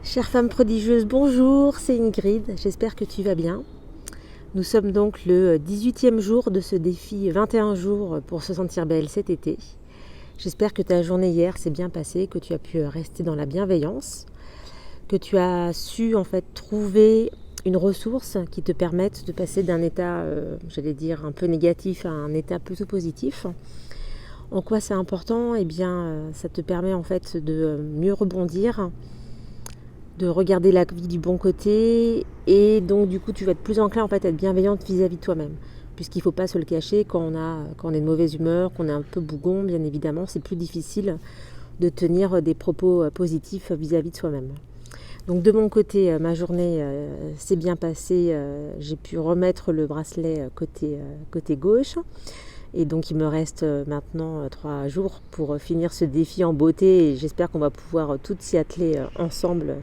Chère femme prodigieuse, bonjour, c'est Ingrid, j'espère que tu vas bien. Nous sommes donc le 18e jour de ce défi 21 jours pour se sentir belle cet été. J'espère que ta journée hier s'est bien passée, que tu as pu rester dans la bienveillance, que tu as su en fait trouver une ressource qui te permette de passer d'un état, j'allais dire, un peu négatif à un état plutôt positif. En quoi c'est important? Eh bien, ça te permet en fait de mieux rebondir, de regarder la vie du bon côté, et donc du coup tu vas être plus enclin en fait à être bienveillante vis-à-vis de toi-même, puisqu'il ne faut pas se le cacher, quand on est de mauvaise humeur, qu'on est un peu bougon, bien évidemment c'est plus difficile de tenir des propos positifs vis-à-vis de soi-même. Donc de mon côté, ma journée s'est bien passée, j'ai pu remettre le bracelet côté gauche, et donc il me reste maintenant 3 jours pour finir ce défi en beauté, et j'espère qu'on va pouvoir toutes s'y atteler ensemble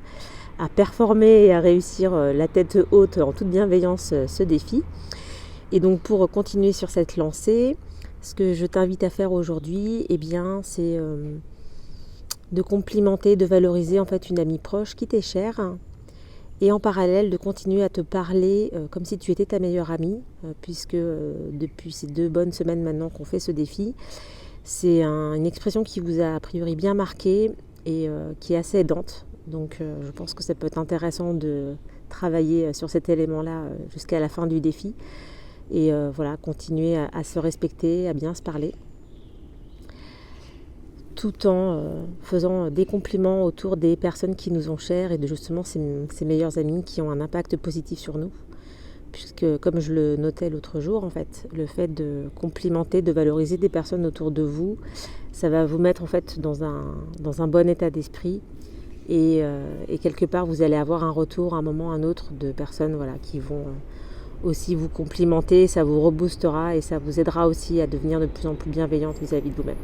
à performer et à réussir la tête haute en toute bienveillance ce défi. Et donc pour continuer sur cette lancée, ce que je t'invite à faire aujourd'hui, eh bien, c'est de complimenter, de valoriser en fait une amie proche qui t'est chère, et en parallèle de continuer à te parler comme si tu étais ta meilleure amie, puisque depuis ces 2 bonnes semaines maintenant qu'on fait ce défi, c'est une expression qui vous a priori bien marqué et qui est assez aidante. Donc je pense que ça peut être intéressant de travailler sur cet élément-là jusqu'à la fin du défi, et voilà, continuer à se respecter, à bien se parler, tout en faisant des compliments autour des personnes qui nous ont chères et de justement ces meilleures amies qui ont un impact positif sur nous. Puisque comme je le notais l'autre jour, en fait, le fait de complimenter, de valoriser des personnes autour de vous, ça va vous mettre en fait dans un bon état d'esprit, et quelque part vous allez avoir un retour à un moment ou à un autre de personnes, voilà, qui vont aussi vous complimenter, ça vous reboostera et ça vous aidera aussi à devenir de plus en plus bienveillante vis-à-vis de vous-même.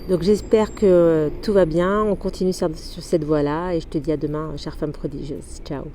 Donc j'espère que tout va bien, on continue sur cette voie-là, et je te dis à demain, chère femme prodigieuse. Ciao.